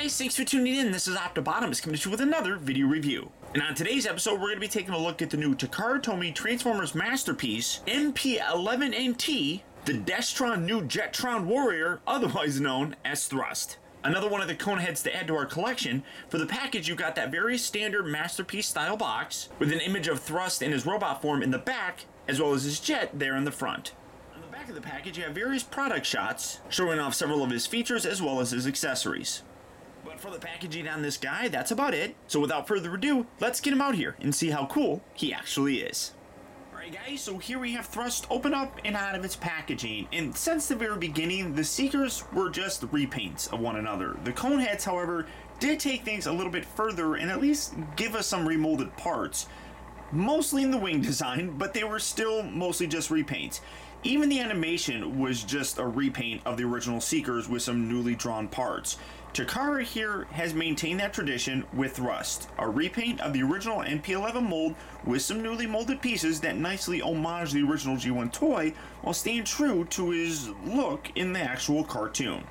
guys, thanks for tuning in. This is Optibotimus coming to you with another video review. And on today's episode, we're going to be taking a look at the new TakaraTomy Transformers masterpiece, MP-11NT, the Destron new Jetron Warrior, otherwise known as Thrust. Another one of the cone heads to add to our collection. For the package, you got that very standard masterpiece style box with an image of Thrust in his robot form in the back, as well as his jet there in the front. On the back of the package, you have various product shots showing off several of his features as well as his accessories. But for the packaging on this guy, that's about it. So without further ado, let's get him out here and see how cool he actually is. Alright guys, so here we have Thrust open up and out of its packaging, and since the very beginning, the Seekers were just repaints of one another. The Coneheads, however, did take things a little bit further and at least give us some remolded parts. Mostly in the wing design, but they were still mostly just repaints. Even the animation was just a repaint of the original Seekers with some newly drawn parts. Takara here has maintained that tradition with Thrust, a repaint of the original MP-11 mold with some newly molded pieces that nicely homage the original G1 toy while staying true to his look in the actual cartoon.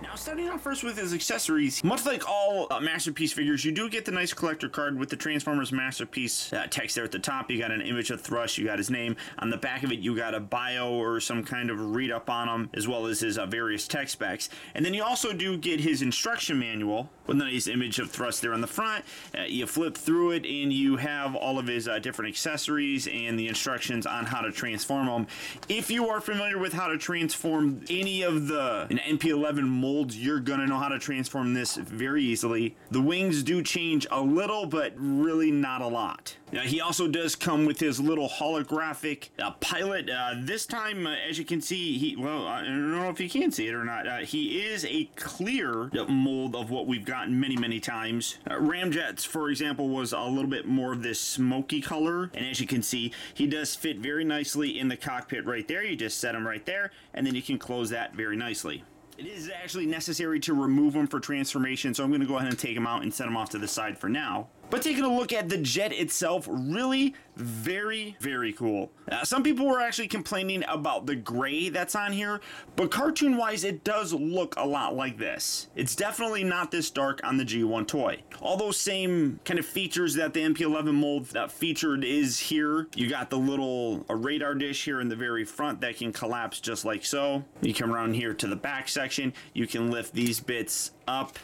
Now, starting off first with his accessories, much like all Masterpiece figures, you do get the nice collector card with the Transformers Masterpiece text there at the top. You got an image of Thrust, you got his name. On the back of it, you got a bio or some kind of read-up on him, as well as his various tech specs. And then you also do get his instruction manual with a nice image of Thrust there on the front. You flip through it, and you have all of his different accessories and the instructions on how to transform them. If you are familiar with how to transform any of the MP-11 molds, you're gonna know how to transform this very easily. The wings do change a little, but really not a lot. Now, he also does come with his little holographic pilot. This time, as you can see, I don't know if you can see it or not, he is a clear mold of what we've gotten many times. Ramjet's, for example, was a little bit more of this smoky color, and as you can see, he does fit very nicely in the cockpit right there. You just set him right there, and then you can close that very nicely. It is actually necessary to remove them for transformation, so I'm going to go ahead and take them out and set them off to the side for now. But taking a look at the jet itself, really very cool. Some people were actually complaining about the gray that's on here, but cartoon-wise, it does look a lot like this. It's definitely not this dark on the G1 toy. All those same kind of features that the MP-11 mold featured is here. You got the little radar dish here in the very front that can collapse just like so. You come around here to the back section, you can lift these bits up.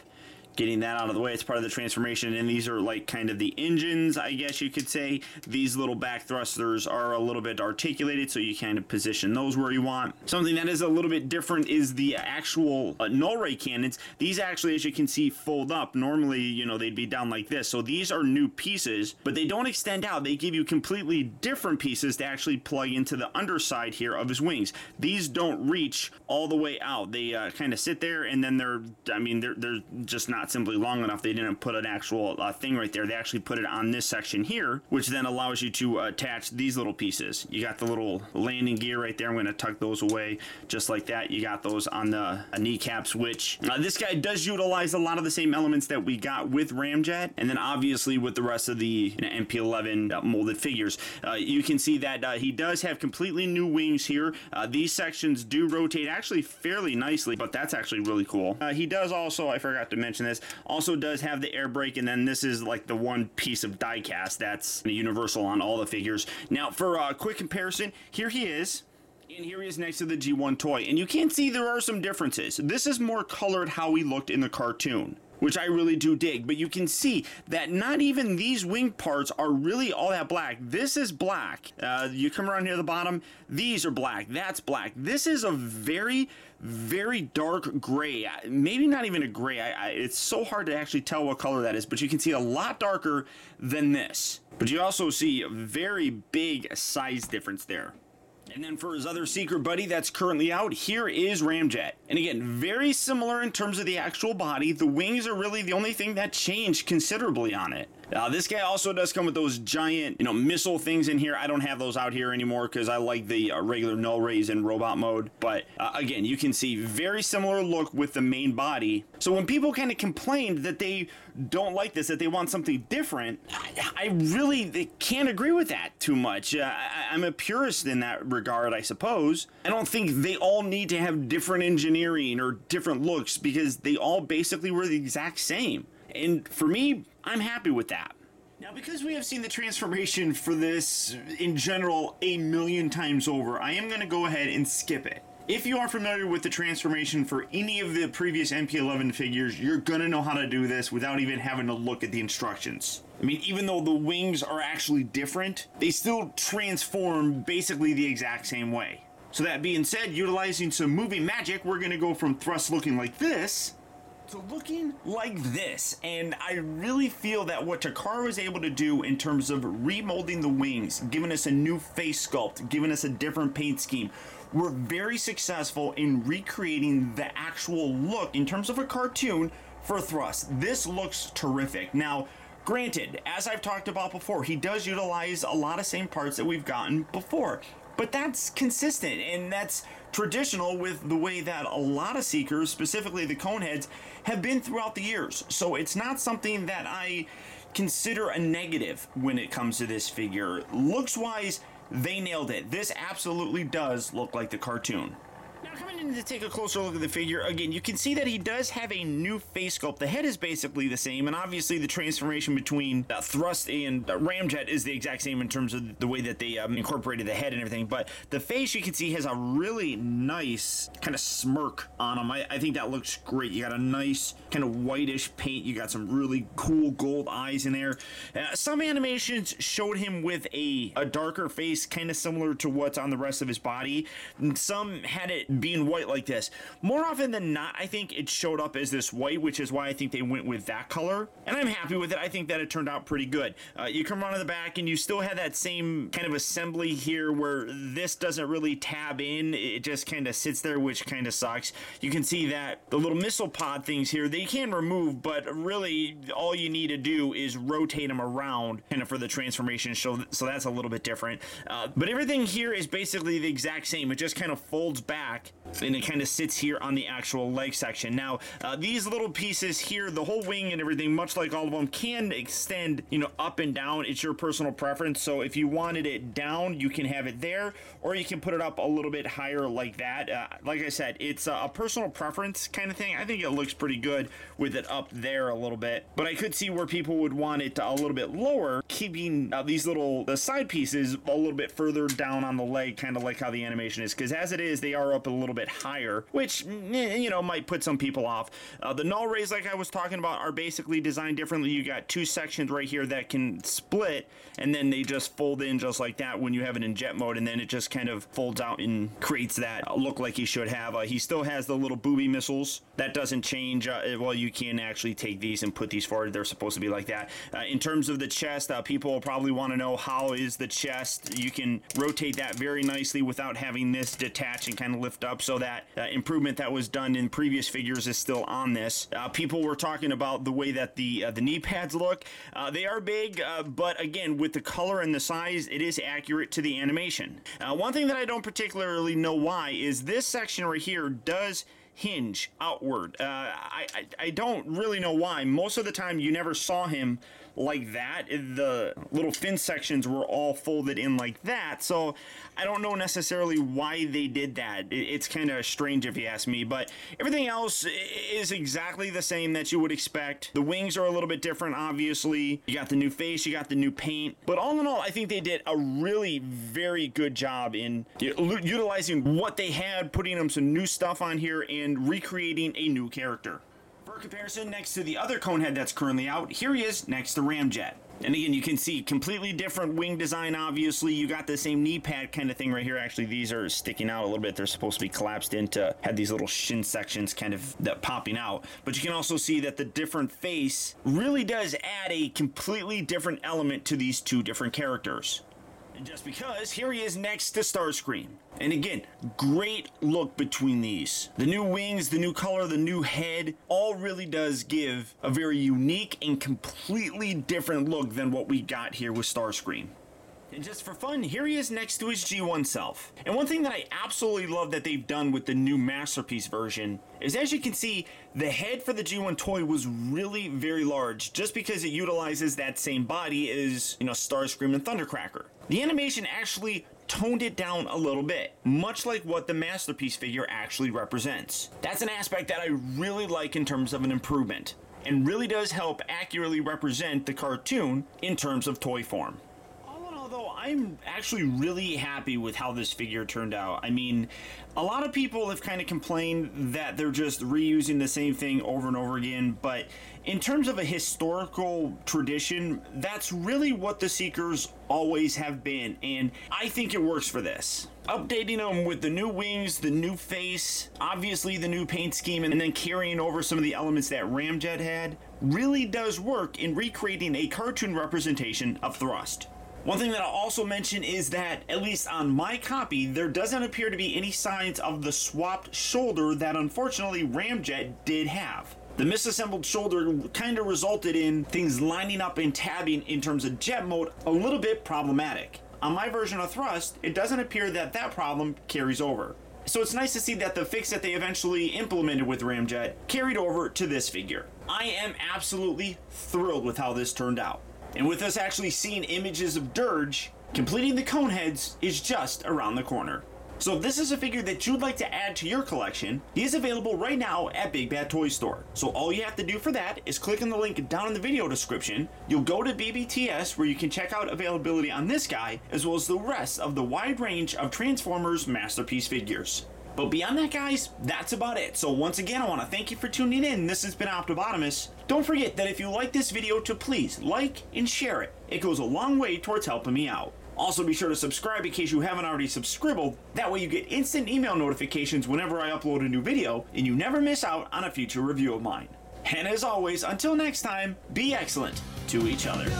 Getting that out of the way, it's part of the transformation, and these are like kind of the engines, I guess you could say. These little back thrusters are a little bit articulated, so you kind of position those where you want. Something that is a little bit different is the actual Norway Cannons. These actually, as you can see, fold up. Normally, you know, they'd be down like this. So these are new pieces, but they don't extend out. They give you completely different pieces to actually plug into the underside here of his wings. These don't reach all the way out. They kind of sit there, and then they're just not simply long enough. They didn't put an actual thing right there. They actually put it on this section here, which then allows you to attach these little pieces. You got the little landing gear right there. I'm going to tuck those away just like that. You got those on the kneecaps, which this guy does utilize a lot of the same elements that we got with Ramjet, and then obviously with the rest of the MP-11 molded figures. You can see that he does have completely new wings here. These sections do rotate actually fairly nicely, but that's actually really cool. He does also, I forgot to mention this, also does have the air brake, and then this is like the one piece of die cast that's universal on all the figures. Now, for a quick comparison, here he is. And here he is next to the G1 toy, and you can see there are some differences. This is more colored how he looked in the cartoon, which I really do dig, but you can see that not even these wing parts are really all that black. This is black. You come around here to the bottom, these are black, that's black. This is a very dark gray, maybe not even a gray. It's so hard to actually tell what color that is, but you can see a lot darker than this. But you also see a very big size difference there. And then for his other Seeker buddy that's currently out, here is Ramjet. And again, very similar in terms of the actual body. The wings are really the only thing that changed considerably on it. This guy also does come with those giant, missile things in here. I don't have those out here anymore because I like the regular null rays in robot mode. But again, you can see very similar look with the main body. So when people kind of complained that they don't like this, that they want something different, I really can't agree with that too much. I'm a purist in that regard, I suppose. I don't think they all need to have different engineering or different looks because they all basically were the exact same. And for me, I'm happy with that. Now, because we have seen the transformation for this in general a million times over, I am going to go ahead and skip it. If you are familiar with the transformation for any of the previous MP-11 figures, you're going to know how to do this without even having to look at the instructions. I mean, even though the wings are actually different, they still transform basically the exact same way. So that being said, utilizing some movie magic, we're going to go from thrust looking like this to looking like this. And I really feel that what Takara was able to do in terms of remolding the wings, giving us a new face sculpt, giving us a different paint scheme, were very successful in recreating the actual look in terms of a cartoon for Thrust. This looks terrific. Now, granted, as I've talked about before, he does utilize a lot of same parts that we've gotten before, but that's consistent and that's traditional with the way that a lot of Seekers, specifically the Coneheads, have been throughout the years. So it's not something that I consider a negative when it comes to this figure. Looks-wise, they nailed it. This absolutely does look like the cartoon. Now, coming in to take a closer look at the figure, again, you can see that he does have a new face sculpt. The head is basically the same, and obviously the transformation between Thrust and Ramjet is the exact same in terms of the way that they incorporated the head and everything, but the face, you can see, has a really nice kind of smirk on him. I think that looks great. You got a nice kind of whitish paint. You got some really cool gold eyes in there. Some animations showed him with a darker face, kind of similar to what's on the rest of his body, and some had it being white like this. More often than not, I think it showed up as this white, which is why I think they went with that color, and I'm happy with it. I think that it turned out pretty good. You come around to the back and you still have that same kind of assembly here where this doesn't really tab in. It just kind of sits there, which kind of sucks. You can see that the little missile pod things here, they can remove, but really all you need to do is rotate them around kind of for the transformation, so that's a little bit different. But everything here is basically the exact same. It just kind of folds back and it kind of sits here on the actual leg section. Now, these little pieces here, the whole wing and everything, much like all of them, can extend, up and down. It's your personal preference. So if you wanted it down, you can have it there, or you can put it up a little bit higher like that. Like I said, it's a personal preference kind of thing. I think it looks pretty good with it up there a little bit, but I could see where people would want it a little bit lower, keeping these the side pieces a little bit further down on the leg, kind of like how the animation is, because as it is, they are up a little bit higher, which might put some people off. The null rays, like I was talking about, are basically designed differently. You got two sections right here that can split, and then they just fold in just like that when you have it in jet mode, and then it just kind of folds out and creates that look like he should have. He still has the little booby missiles. That doesn't change. Well, you can actually take these and put these forward. They're supposed to be like that. In terms of the chest, people will probably want to know, how is the chest? You can rotate that very nicely without having this detach and kind of lift up, so that improvement that was done in previous figures is still on this. People were talking about the way that the knee pads look. They are big, but again, with the color and the size, it is accurate to the animation. One thing that I don't particularly know why is this section right here does hinge outward. I don't really know why. Most of the time you never saw him like that. The little fin sections were all folded in like that, so I don't know necessarily why they did that. It's kind of strange if you ask me, but everything else is exactly the same that you would expect. The wings are a little bit different, obviously. You got the new face, you got the new paint, but all in all, I think they did a really very good job in utilizing what they had, putting some new stuff on here and recreating a new character. For comparison, next to the other Conehead that's currently out, here he is next to Ramjet. And again, you can see completely different wing design, obviously. You got the same knee pad kind of thing right here. Actually, these are sticking out a little bit. They're supposed to be collapsed in to have these little shin sections kind of popping out. But you can also see that the different face really does add a completely different element to these two different characters. And just because, here he is next to Starscream. And again, great look between these. The new wings, the new color, the new head, all really does give a very unique and completely different look than what we got here with Starscream. And just for fun, here he is next to his G1 self. And one thing that I absolutely love that they've done with the new Masterpiece version is, as you can see, the head for the G1 toy was really very large, just because it utilizes that same body as, Starscream and Thundercracker. The animation actually toned it down a little bit, much like what the Masterpiece figure actually represents. That's an aspect that I really like in terms of an improvement, and really does help accurately represent the cartoon in terms of toy form. Although I'm actually really happy with how this figure turned out. I mean, a lot of people have kind of complained that they're just reusing the same thing over and over again, but in terms of a historical tradition, that's really what the Seekers always have been, and I think it works for this. Updating them with the new wings, the new face, obviously the new paint scheme, and then carrying over some of the elements that Ramjet had really does work in recreating a cartoon representation of Thrust. One thing that I'll also mention is that, at least on my copy, there doesn't appear to be any signs of the swapped shoulder that unfortunately Ramjet did have. The misassembled shoulder kind of resulted in things lining up and tabbing in terms of jet mode a little bit problematic. On my version of Thrust, it doesn't appear that that problem carries over. So it's nice to see that the fix that they eventually implemented with Ramjet carried over to this figure. I am absolutely thrilled with how this turned out. And with us actually seeing images of Dirge, completing the cone heads is just around the corner. So if this is a figure that you'd like to add to your collection, he is available right now at Big Bad Toy Store. So all you have to do for that is click on the link down in the video description. You'll go to BBTS where you can check out availability on this guy, as well as the rest of the wide range of Transformers Masterpiece figures. But beyond that, guys, that's about it. So once again, I want to thank you for tuning in. This has been Optibotimus. Don't forget that if you like this video, to please like and share it. It goes a long way towards helping me out. Also, be sure to subscribe in case you haven't already subscribed. That way you get instant email notifications whenever I upload a new video, and you never miss out on a future review of mine. And as always, until next time, be excellent to each other.